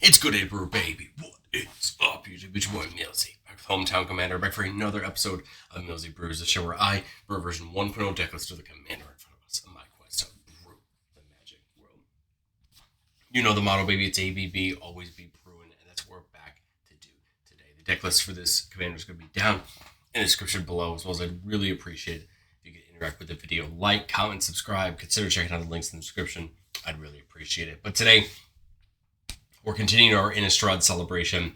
It's good April, baby. What is up, YouTube? It's your boy Millsy, back with Hometown Commander, back for another episode of Millsy Brews, the show where I brew a version 1.0 deck list to the commander in front of us on my quest to brew the magic world. You know the motto, baby. It's ABB, always be brewing, and that's what we're back to do today. The deck list for this commander is going to be down in the description below, as well as I'd really appreciate it if you could interact with the video. Like, comment, subscribe, consider checking out the links in the description. I'd really appreciate it. But today, we're continuing our Innistrad celebration,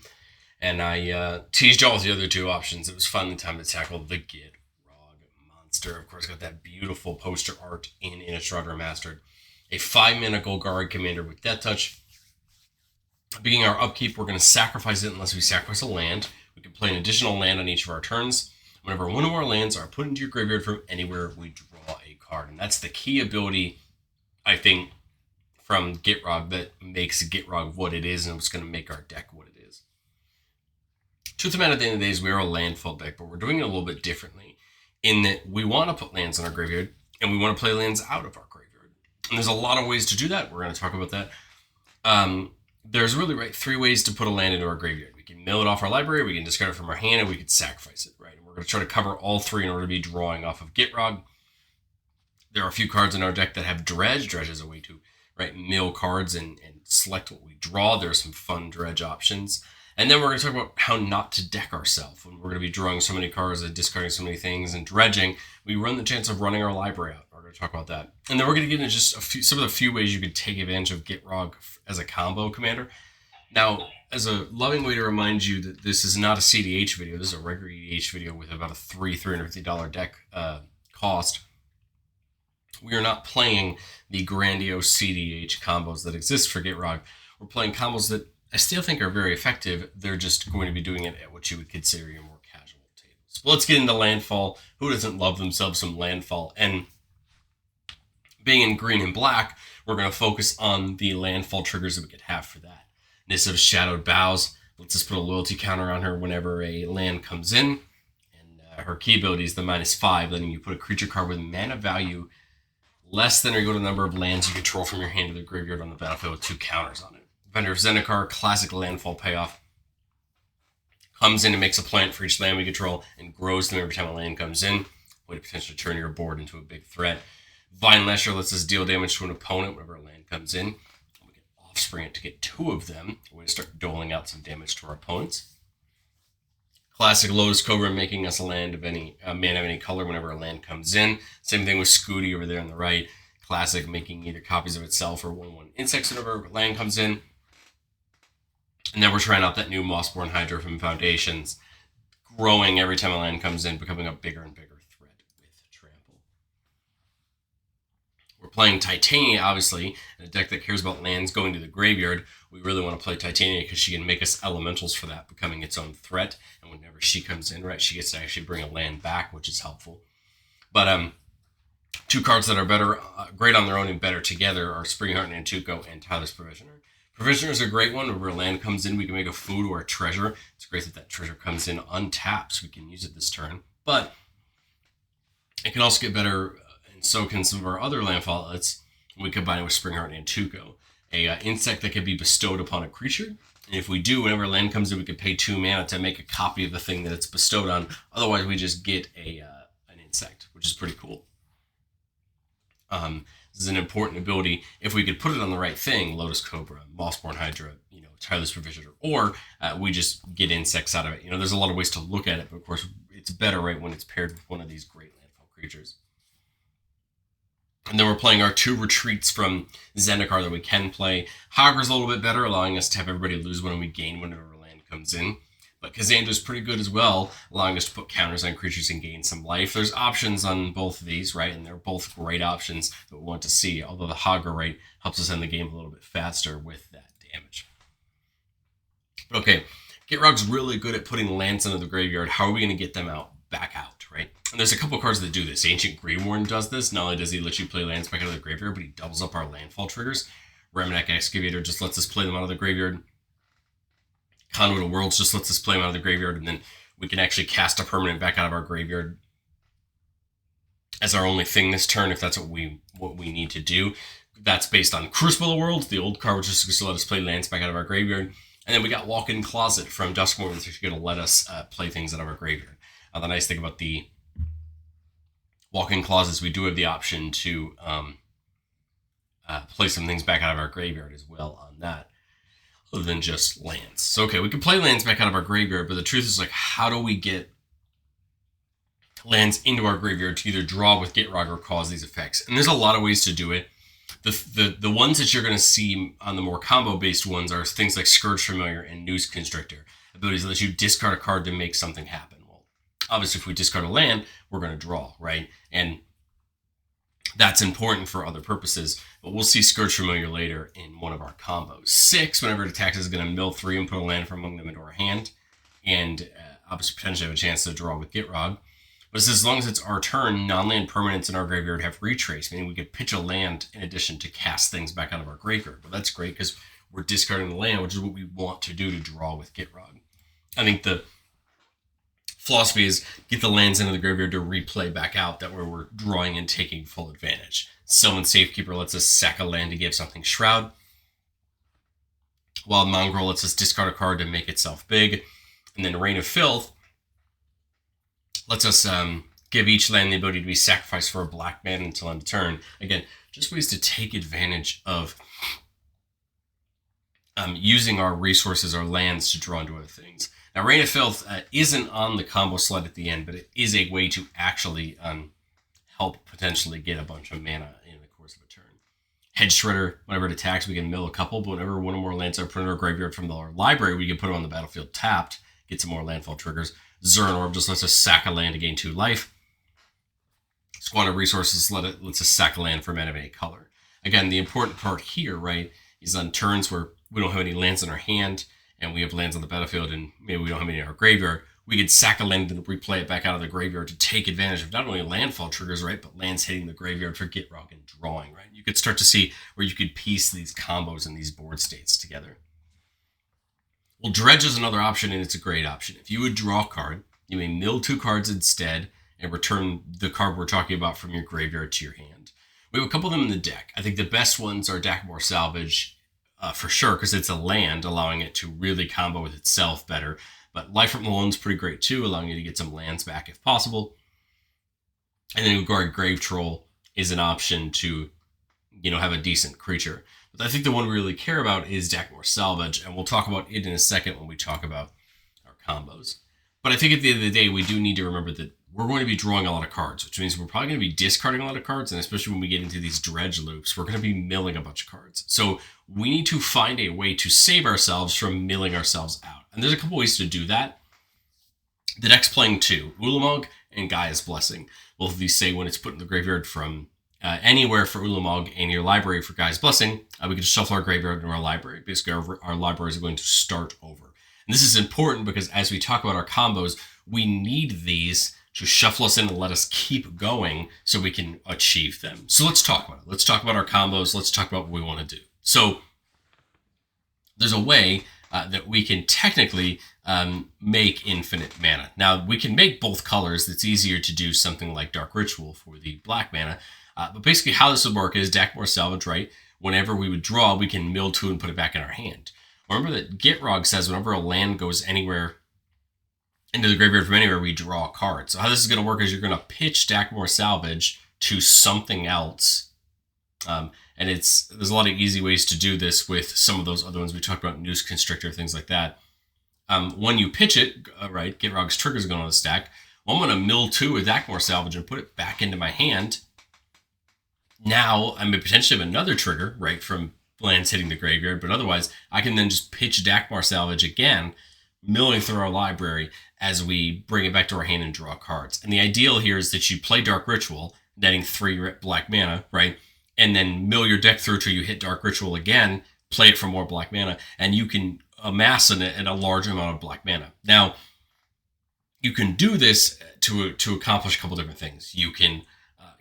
and I teased y'all with the other two options. It was finally time to tackle the Gitrog monster. Of course, got that beautiful poster art in Innistrad Remastered. A 5-mana Golgari commander with Death Touch. Beginning our upkeep, we're going to sacrifice it unless we sacrifice a land. We can play an additional land on each of our turns. Whenever one of our lands are put into your graveyard from anywhere, we draw a card. And that's the key ability, I think, from Gitrog that makes Gitrog what it is and what's going to make our deck what it is. Truth of the matter, at the end of the day, is we are a landfall deck, but we're doing it a little bit differently in that we want to put lands in our graveyard and we want to play lands out of our graveyard. And there's a lot of ways to do that. We're going to talk about that. There's really 3 ways to put a land into our graveyard. We can mill it off our library, we can discard it from our hand, and we can sacrifice it, right? And we're going to try to cover all 3 in order to be drawing off of Gitrog. There are a few cards in our deck that have dredge. Dredge is a way to mill cards and select what we draw. There are some fun dredge options. And then we're going to talk about how not to deck ourselves. When we're going to be drawing so many cards and discarding so many things and dredging, we run the chance of running our library out. We're going to talk about that. And then we're going to get into just some of the few ways you could take advantage of Gitrog as a combo commander. Now, as a loving way to remind you that this is not a CDH video. This is a regular EDH video with about a $350 deck cost. We are not playing the grandiose CDH combos that exist for Gitrog. We're playing combos that I still think are very effective. They're just going to be doing it at what you would consider your more casual tables. But let's get into Landfall. Who doesn't love themselves some Landfall? And being in green and black, we're going to focus on the Landfall triggers that we could have for that. Nissa of Shadowed Boughs. Let's just put a loyalty counter on her whenever a land comes in. And her key ability is the -5, letting you put a creature card with mana value less than or equal to the number of lands you control from your hand to the graveyard on the battlefield with 2 counters on it. Vendor of Zendikar, classic landfall payoff. Comes in and makes a plant for each land we control and grows them every time a land comes in. Way to potentially turn your board into a big threat. Vine Lesher lets us deal damage to an opponent whenever a land comes in. We can offspring it to get 2 of them. Way to start doling out some damage to our opponents. Classic Lotus Cobra, making us a land of any mana of any color whenever a land comes in. Same thing with Scooty over there on the right. Classic, making either copies of itself or 1/1 insects whenever a land comes in. And then we're trying out that new Mossborn Hydra from Foundations, growing every time a land comes in, becoming a bigger and bigger threat with Trample. We're playing Titania, obviously, in a deck that cares about lands going to the graveyard. We really want to play Titania because she can make us elementals for that, becoming its own threat. And whenever she comes in, she gets to actually bring a land back, which is helpful. But 2 cards that are better, great on their own and better together are Springheart and Antuco and Tyler's Provisioner. Provisioner is a great one. Whenever a land comes in, we can make a food or a treasure. It's great that treasure comes in untapped, so we can use it this turn. But it can also get better, and so can some of our other landfall outlets. We combine it with Springheart and Antuco. A insect that can be bestowed upon a creature. And if we do, whenever land comes in, we can pay 2 mana to make a copy of the thing that it's bestowed on. Otherwise, we just get an insect, which is pretty cool. This is an important ability. If we could put it on the right thing, Lotus Cobra, Mossborn Hydra, Tyler's Provisioner, or we just get insects out of it. There's a lot of ways to look at it, but of course, it's better when it's paired with one of these great landfall creatures. And then we're playing our 2 retreats from Zendikar that we can play. Hagra's a little bit better, allowing us to have everybody lose one and we gain whenever a land comes in. But Kazandra's pretty good as well, allowing us to put counters on creatures and gain some life. There's options on both of these, right? And they're both great options that we want to see. Although the Hagra, helps us end the game a little bit faster with that damage. But okay, Gitrog's really good at putting lands into the graveyard. How are we going to get them back out, right? And there's a couple cards that do this. Ancient Greenworn does this. Not only does he let you play lands back out of the graveyard, but he doubles up our landfall triggers. Remnant Excavator just lets us play them out of the graveyard. Conduit of Worlds just lets us play them out of the graveyard, and then we can actually cast a permanent back out of our graveyard as our only thing this turn if that's what we need to do. that's based on Crucible of Worlds, the old card, which is going to let us play lands back out of our graveyard. And then we got Walk-in Closet from Duskmourn, which is going to let us play things out of our graveyard. The nice thing about the Walk-in Closet is we do have the option to play some things back out of our graveyard as well on that, other than just lands. So, okay, we can play lands back out of our graveyard, but the truth is, like, how do we get lands into our graveyard to either draw with Gitrog or cause these effects? And there's a lot of ways to do it. The ones that you're going to see on the more combo-based ones are things like Scourge Familiar and Noose Constrictor. Abilities that let you discard a card to make something happen. Well, obviously, if we discard a land, we're going to draw, right? And that's important for other purposes, but we'll see Scourge Familiar later in one of our combos. 6, whenever it attacks, is going to mill 3 and put a land from among them into our hand, and obviously potentially have a chance to draw with Gitrog. But it says as long as it's our turn, non-land permanents in our graveyard have retrace, meaning we could pitch a land in addition to cast things back out of our graveyard. But that's great because we're discarding the land, which is what we want to do to draw with Gitrog. I think the philosophy is get the lands into the graveyard to replay back out. That way we're drawing and taking full advantage. Sylvan Safekeeper lets us sack a land to give something Shroud, while Mongrel lets us discard a card to make itself big. And then Reign of Filth lets us give each land the ability to be sacrificed for a black mana until end of turn. Again, just ways to take advantage of using our resources, our lands, to draw into other things. Now, Reign of Filth isn't on the combo slot at the end, but it is a way to actually help potentially get a bunch of mana in the course of a turn. Hedge Shredder, whenever it attacks, we can mill a couple, but whenever one or more lands are put in our graveyard from our library, we can put them on the battlefield tapped, get some more landfall triggers. Zuran Orb just lets us sack a land to gain 2 life. Squander Resources lets us sack a land for mana of any color. Again, the important part here, right, is on turns where we don't have any lands in our hand, and we have lands on the battlefield, and maybe we don't have any in our graveyard, we could sack a land and replay it back out of the graveyard to take advantage of not only landfall triggers, right, but lands hitting the graveyard for Gitrog and drawing, right? You could start to see where you could piece these combos and these board states together. Well, Dredge is another option, and it's a great option. If you would draw a card, you may mill 2 cards instead and return the card we're talking about from your graveyard to your hand. We have a couple of them in the deck. I think the best ones are Dakmor Salvage, for sure, because it's a land, allowing it to really combo with itself better. But Life from Malone's pretty great too, allowing you to get some lands back if possible. And then Guard Grave Troll is an option to, have a decent creature. But I think the one we really care about is Dakmor Salvage, and we'll talk about it in a second when we talk about our combos. But I think at the end of the day, we do need to remember that we're going to be drawing a lot of cards, which means we're probably going to be discarding a lot of cards, and especially when we get into these dredge loops, we're going to be milling a bunch of cards. So we need to find a way to save ourselves from milling ourselves out. And there's a couple ways to do that. The deck's playing 2, Ulamog and Gaia's Blessing. Both of these say when it's put in the graveyard from anywhere for Ulamog and your library for Gaia's Blessing, we can just shuffle our graveyard into our library. Basically, our libraries are going to start over. And this is important because as we talk about our combos, we need these to shuffle us in and let us keep going so we can achieve them. So let's talk about it. Let's talk about our combos. Let's talk about what we want to do. So there's a way that we can technically make infinite mana. Now, we can make both colors. It's easier to do something like Dark Ritual for the black mana. But basically how this would work is Dakmor Salvage, right? Whenever we would draw, we can mill 2 and put it back in our hand. Remember that Gitrog says whenever a land goes anywhere into the graveyard from anywhere, we draw a card. So how this is going to work is you're going to pitch Dakmor Salvage to something else. And there's a lot of easy ways to do this with some of those other ones we talked about, Noose Constrictor, things like that. When you pitch it, right, Gitrog's trigger is going on the stack. Well, I'm going to mill 2 with Dakmor Salvage and put it back into my hand. Now I may potentially have another trigger, right, from lands hitting the graveyard, but otherwise I can then just pitch Dakmor Salvage again, milling through our library as we bring it back to our hand and draw cards. And the ideal here is that you play Dark Ritual, netting 3 black mana, right, and then mill your deck through till you hit Dark Ritual again, play it for more black mana, and you can amass a large amount of black mana. Now, you can do this to accomplish a couple different things. You can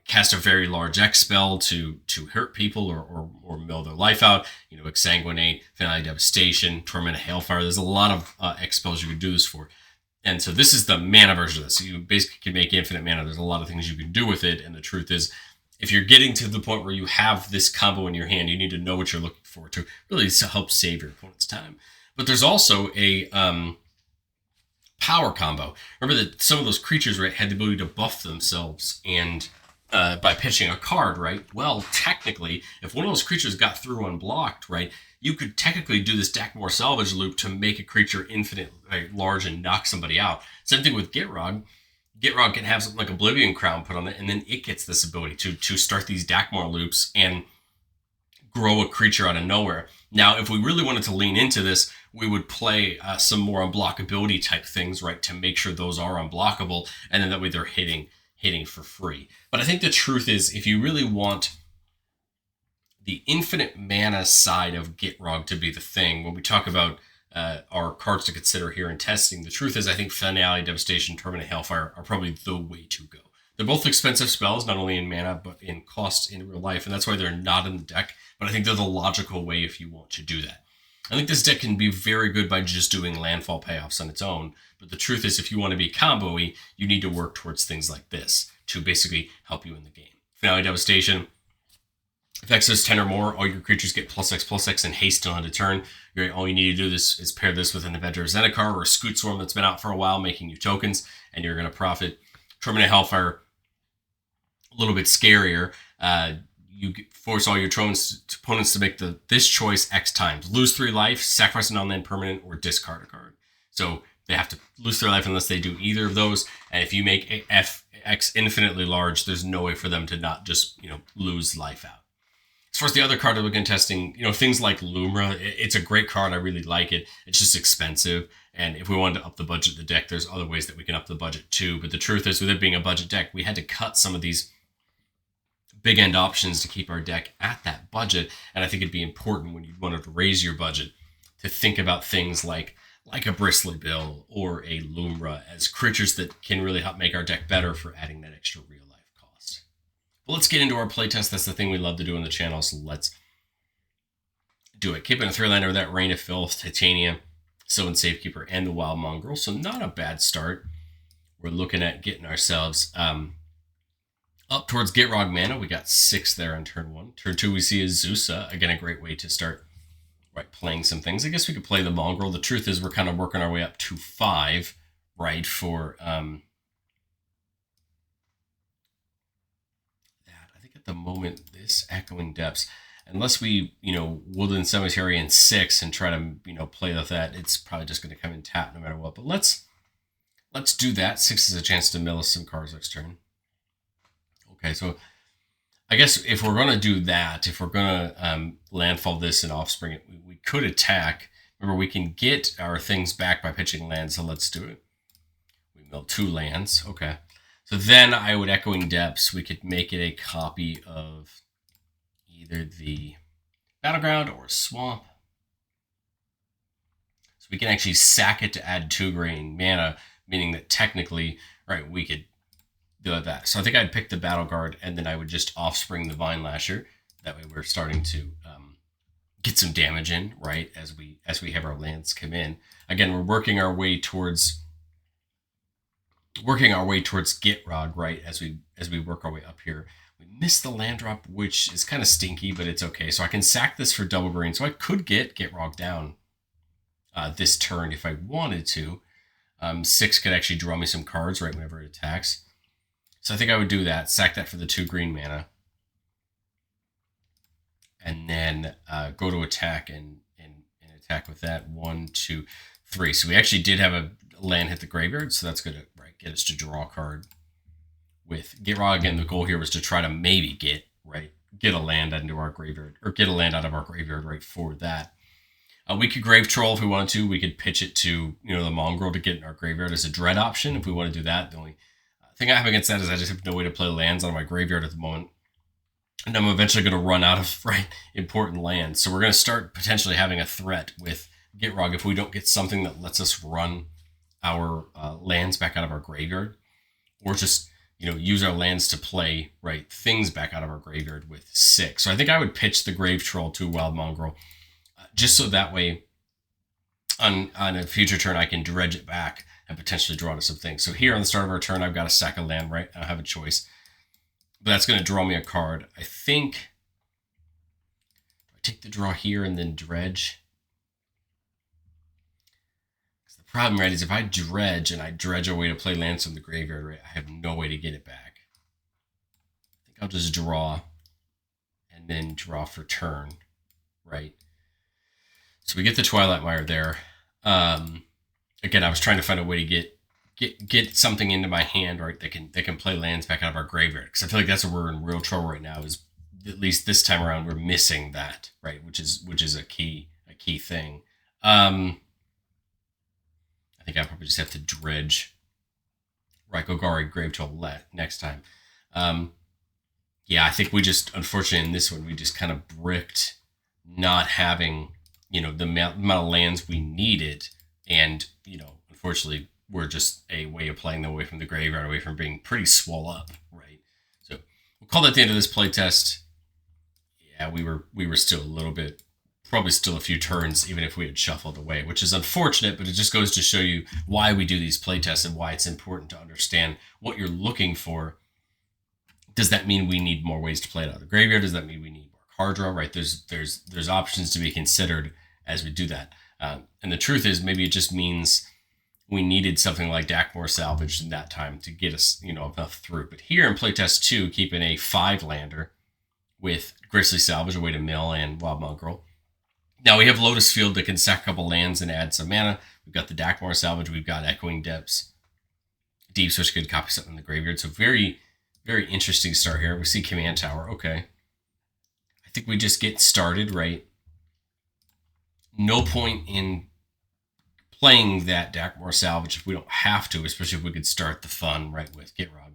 cast a very large X spell to hurt people or mill their life out. Exsanguinate, Finale Devastation, Torment of Hailfire. There's a lot of X spells you can do this for. And so this is the mana version of this. So you basically can make infinite mana. There's a lot of things you can do with it. And the truth is, if you're getting to the point where you have this combo in your hand, you need to know what you're looking for to really help save your opponent's time. But there's also a power combo. Remember that some of those creatures, right, had the ability to buff themselves and by pitching a card, right? Well, technically, if one of those creatures got through unblocked, right, you could technically do this Dakmor salvage loop to make a creature infinite large and knock somebody out. Same thing with Gitrog. Gitrog can have something like Oblivion Crown put on it, and then it gets this ability to start these Dakmor loops and grow a creature out of nowhere. Now, if we really wanted to lean into this, we would play some more unblockability type things, right, to make sure those are unblockable, and then that way they're hitting for free. But I think the truth is, if you really want the infinite mana side of Gitrog to be the thing, when we talk about our cards to consider here in testing, the truth is I think Finale, Devastation, Terminate Hellfire are probably the way to go. They're both expensive spells, not only in mana, but in cost in real life, and that's why they're not in the deck, but I think they're the logical way if you want to do that. I think this deck can be very good by just doing landfall payoffs on its own, but the truth is if you want to be combo-y, you need to work towards things like this to basically help you in the game. Finale Devastation, if X is 10 or more, all your creatures get +X/+X and haste till end of turn. All you need to do is pair this with an Avenger of Zendikar or a Scoot Swarm that's been out for a while, making you tokens, and you're going to profit. Terminate Hellfire, a little bit scarier. You force all your opponents to make this choice X times. Lose 3 life, sacrifice a non-land permanent, or discard a card. So they have to lose 3 life unless they do either of those. And if you make X infinitely large, there's no way for them to not just lose life out. As far as the other card that we've been testing, things like Lumra, it's a great card. I really like it. It's just expensive. And if we wanted to up the budget of the deck, there's other ways that we can up the budget too. But the truth is, with it being a budget deck, we had to cut some of these big end options to keep our deck at that budget. And I think it'd be important when you wanted to raise your budget to think about things like a Bristly Bill or a Lumra as creatures that can really help make our deck better for adding that extra real life cost. But let's get into our playtest. That's the thing we love to do on the channel, so let's do it. Keeping a 3-lander with that Rain of Filth, Titania, Sylvan Safekeeper, and the Wild Mongrel. So not a bad start. We're looking at getting ourselves up towards Gitrog mana. We got 6 there on turn 1. Turn 2 we see Azusa. Again, a great way to start playing some things. I guess we could play the Mongrel. The truth is we're kind of working our way up to 5, right, for that. I think at the moment, this Echoing Depths, unless we, Woodland Cemetery in 6 and try to, play with that, it's probably just going to come in tap no matter what. But let's do that. 6 is a chance to mill us some cards next turn. Okay, so I guess if we're going to do that, if we're going to landfall this and offspring it, we could attack. Remember, we can get our things back by pitching lands, so let's do it. We mill 2 lands. Okay. So then I would Echoing Depths. We could make it a copy of either the Battleground or Swamp. So we can actually sack it to add 2 green mana, meaning that technically, right, we could do that. So I think I'd pick the Battle Guard, and then I would just offspring the Vine Lasher. That way we're starting to get some damage in, right, as we have our lands come in. Again, we're working our way towards Gitrog, right, as we work our way up here. We missed the land drop, which is kind of stinky, but it's okay. So I can sack this for double green. So I could get Gitrog down this turn if I wanted to. 6 could actually draw me some cards, right, whenever it attacks. So I think I would do that, sack that for the 2 green mana, and then go to attack and attack with that. 1, 2, 3. So we actually did have a land hit the graveyard, so that's going to get us to draw a card with Gitrog. Again, the goal here was to try to maybe get a land into our graveyard, or get a land out of our graveyard right for that. We could Grave Troll if we wanted to. We could pitch it to the Mongrel to get in our graveyard as a dread option if we want to do that. The only thing I have against that is I just have no way to play lands on my graveyard at the moment. And I'm eventually going to run out of important lands. So we're going to start potentially having a threat with Gitrog if we don't get something that lets us run our lands back out of our graveyard. Or just, use our lands to play, things back out of our graveyard with 6. So I think I would pitch the Grave Troll to Wild Mongrel. Just so that way on a future turn I can dredge it back and potentially draw to some things. So here on the start of our turn, I've got to sack a land, right? I don't have a choice. But that's going to draw me a card. I think I take the draw here and then dredge. Because the problem, right, is if I dredge and I dredge a way to play lands from the graveyard, right, I have no way to get it back. I think I'll just draw and then draw for turn, right? So we get the Twilight Mire there. Again, I was trying to find a way to get something into my hand, right? That can play lands back out of our graveyard, because I feel like that's where we're in real trouble right now. Is at least this time around we're missing that, right? Which is a key thing. I think I probably just have to dredge Raikogari Gravetroll next time. Yeah, I think we just, unfortunately in this one, we just kind of bricked not having, the amount of lands we needed. And, unfortunately, we're just a way of playing them away from the graveyard, away from being pretty swole up, right? So we'll call that the end of this playtest. Yeah, we were still a little bit, probably still a few turns, even if we had shuffled away, which is unfortunate, but it just goes to show you why we do these playtests and why it's important to understand what you're looking for. Does that mean we need more ways to play it out of the graveyard? Does that mean we need more card draw, right? There's options to be considered as we do that. And the truth is, maybe it just means we needed something like Dakmor Salvage in that time to get us, enough through. But here in playtest 2, keeping a 5-lander with Grisly Salvage, a way to mill, and Wild Mongrel. Now we have Lotus Field that can sack a couple lands and add some mana. We've got the Dakmor Salvage. We've got Echoing Depths. Deep Switch could copy something in the graveyard. So very, very interesting start here. We see Command Tower. Okay. I think we just get started, right? No point in playing that Dakmor Salvage if we don't have to, especially if we could start the fun, right, with Gitrog.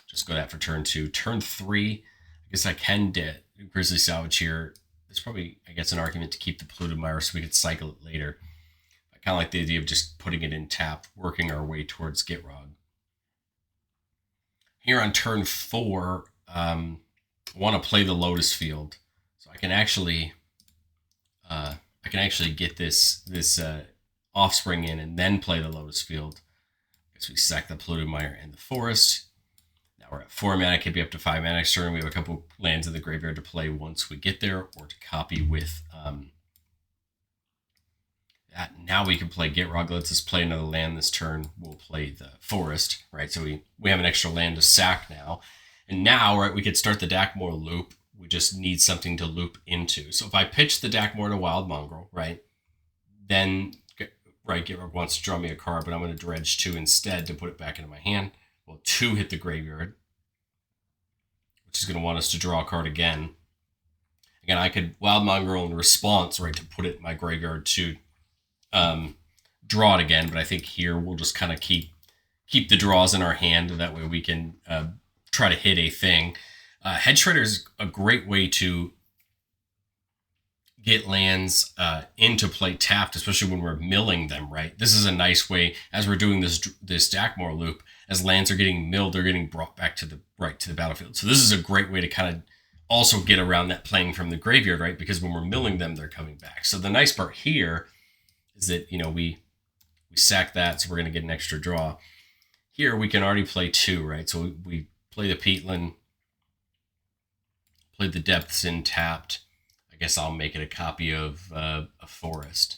Just go that for turn 2. Turn 3, I guess I can get Grisly Salvage here. There's probably, I guess, an argument to keep the Polluted Mire so we could cycle it later. I kind of like the idea of just putting it in tap, working our way towards Gitrog. Here on turn 4, I want to play the Lotus Field, so I can actually get this Offspring in and then play the Lotus Field. I guess we sack the Polluted Mire and the Forest. Now we're at 4 mana, could be up to 5 mana next turn. We have a couple lands in the graveyard to play once we get there, or to copy with that. Now we can play Gitrog. Lets us play another land this turn. We'll play the Forest, right? So we have an extra land to sack now. And now, right, we could start the Dakmor loop. We just need something to loop into. So if I pitch the Dakmor to Wild Mongrel, right, then, right, Gitrog wants to draw me a card, but I'm going to dredge 2 instead to put it back into my hand. Well, 2 hit the graveyard, which is going to want us to draw a card again. Again, I could Wild Mongrel in response, right, to put it in my graveyard to draw it again, but I think here we'll just kind of keep the draws in our hand, and that way we can try to hit a thing. Head Shredder is a great way to get lands into play tapped, especially when we're milling them, right? This is a nice way, as we're doing this Dakmor loop, as lands are getting milled, they're getting brought back to the battlefield. So this is a great way to kind of also get around that playing from the graveyard, right? Because when we're milling them, they're coming back. So the nice part here is that, we sack that, so we're going to get an extra draw. Here we can already play 2, right? So we play the Peatland, play the Depths in tapped. I guess I'll make it a copy of a Forest.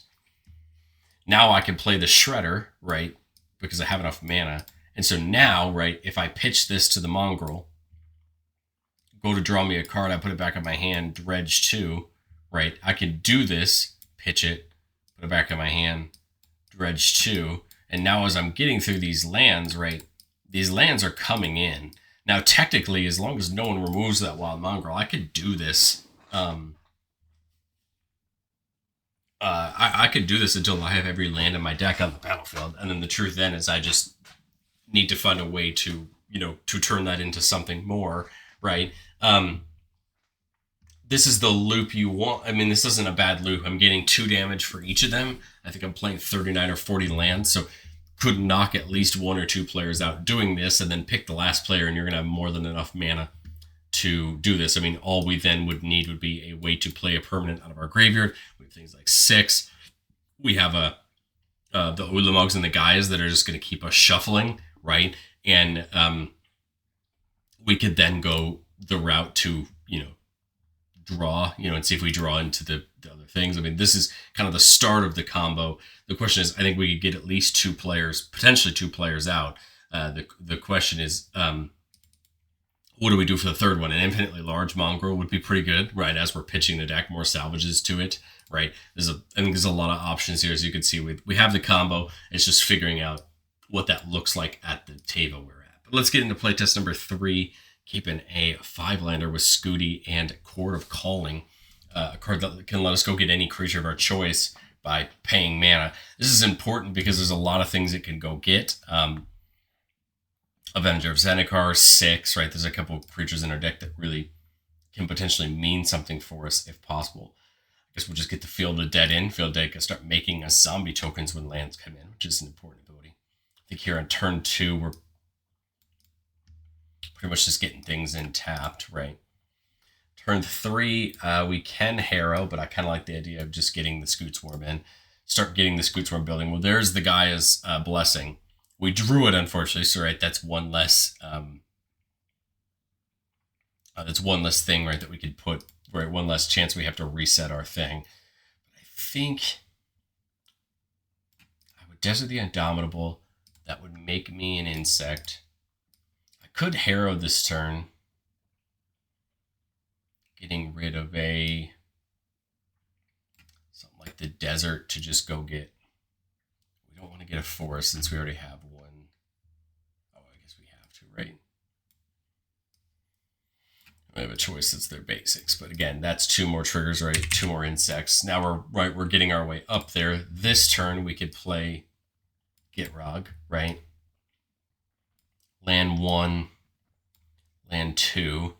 Now I can play the Shredder, right? Because I have enough mana. And so now, right, if I pitch this to the Mongrel, go to draw me a card, I put it back in my hand, dredge 2, right? I can do this, pitch it, put it back in my hand, dredge 2. And now as I'm getting through these lands, right, these lands are coming in. Now, technically, as long as no one removes that Wild Mongrel, I could do this. I could do this until I have every land in my deck on the battlefield. And then the truth then is I just need to find a way to, to turn that into something more, right? This is the loop you want. I mean, this isn't a bad loop. I'm getting 2 damage for each of them. I think I'm playing 39 or 40 lands, so could knock at least 1 or 2 players out doing this, and then pick the last player, and you're going to have more than enough mana to do this. I mean, all we then would need would be a way to play a permanent out of our graveyard. We have things like 6. We have the Ulamogs and the guys that are just going to keep us shuffling, right? And we could then go the route to, draw, and see if we draw into the other things. I mean, this is kind of the start of the combo. The question is, I think we could get at least 2 players, potentially 2 players out. The question is, what do we do for the third one? An infinitely large mongrel would be pretty good, right? As we're pitching the deck, more salvages to it, right? I think there's a lot of options here. As you can see, we have the combo. It's just figuring out what that looks like at the table we're at. But let's get into playtest number 3. Keeping a 5-lander with Scooty and Chord of Calling, a card that can let us go get any creature of our choice by paying mana. This is important because there's a lot of things it can go get. Avenger of Zendikar, 6, right? There's a couple of creatures in our deck that really can potentially mean something for us if possible. I guess we'll just get the Field of Dead in. Field of Dead can start making us zombie tokens when lands come in, which is an important ability. I think here on turn 2, we're pretty much just getting things in tapped, right? Turn 3, we can Harrow, but I kind of like the idea of just getting the Scute Swarm in. Start getting the Scute Swarm building. Well, there's the Gaia's Blessing. We drew it, unfortunately, so right, that's one less thing, right, that we could put, right, one less chance we have to reset our thing. But I think I would Desert the Indomitable. That would make me an insect. Could Harrow this turn, getting rid of something like the desert to just go get. We don't want to get a forest since we already have one. Oh, I guess we have to, right? We have a choice that's their basics, but again, that's 2 more triggers, right? 2 more insects. Now we're getting our way up there. This turn we could play Gitrog, right? Land 1, land 2.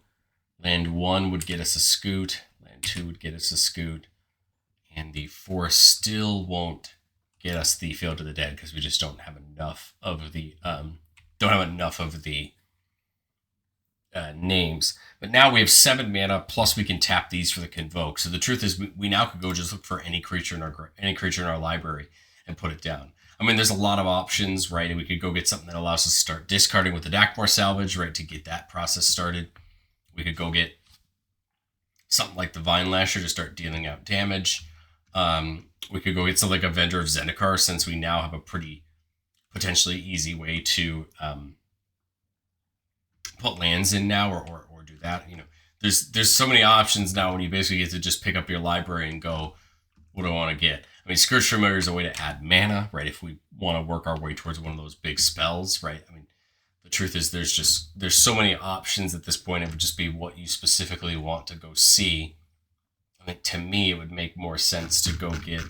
Land 1 would get us a Scute. Land 2 would get us a Scute. And the forest still won't get us the Field of the Dead because we just don't have enough of the names. But now we have 7 mana plus we can tap these for the Convoke. So the truth is we now could go just look for any creature in our library and put it down. I mean, there's a lot of options, right? And we could go get something that allows us to start discarding with the Dakmor Salvage, right, to get that process started. We could go get something like the Vine Lasher to start dealing out damage. We could go get something like Avenger of Zendikar, since we now have a pretty potentially easy way to put lands in now, or do that. There's so many options now when you basically get to just pick up your library and go, what do I want to get? I mean, Scourge Familiar is a way to add mana, right? If we want to work our way towards one of those big spells, right? I mean, the truth is there's so many options at this point. It would just be what you specifically want to go see. I think to me, it would make more sense to go get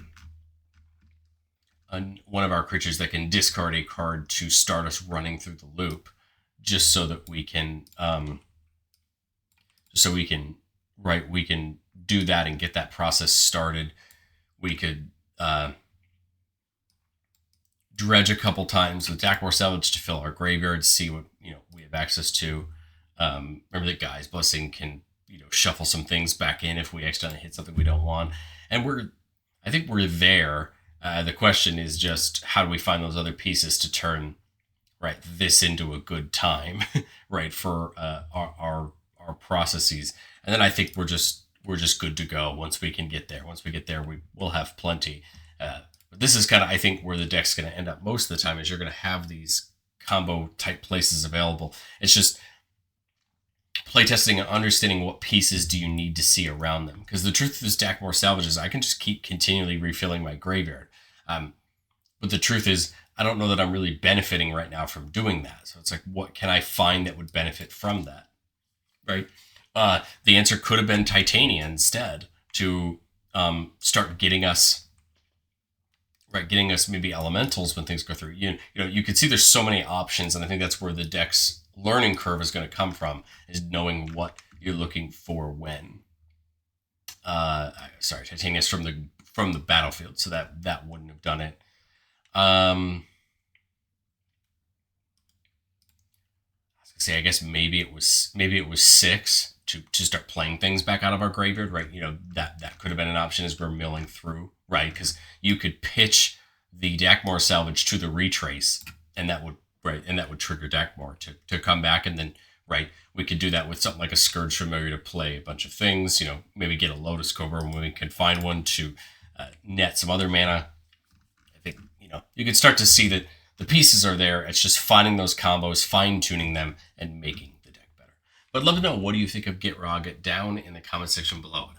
one of our creatures that can discard a card to start us running through the loop, just so that we can, we can do that and get that process started. We could dredge a couple times with Dakmor Salvage to fill our graveyard, see what we have access to. Remember that Gaia's Blessing can shuffle some things back in if we accidentally hit something we don't want. And I think we're there. The question is just how do we find those other pieces to turn this into a good time, right, for our processes. And then I think we're just good to go once we can get there. Once we get there, we'll have plenty. But this is kind of, I think, where the deck's going to end up most of the time, is you're going to have these combo type places available. It's just playtesting and understanding what pieces do you need to see around them. Because the truth of this Dakmor Salvage is I can just keep continually refilling my graveyard. But the truth is, I don't know that I'm really benefiting right now from doing that. So it's like, what can I find that would benefit from that, right? The answer could have been Titania instead, to start getting us maybe elementals when things go through. You could see there's so many options, and I think that's where the deck's learning curve is going to come from, is knowing what you're looking for when. Titania's from the battlefield, so that wouldn't have done it. I guess maybe it was 6 to start playing things back out of our graveyard, right? That could have been an option as we're milling through, right? Because you could pitch the Dakmor Salvage to the Retrace, and that would trigger Dakmor to come back, and then right? We could do that with something like a Scourge Familiar to play a bunch of things, maybe get a Lotus Cobra when we can find one to net some other mana. I think, you can start to see that the pieces are there. It's just finding those combos, fine-tuning them, and making the deck better. But let me know, what do you think of Gitrog down in the comment section below.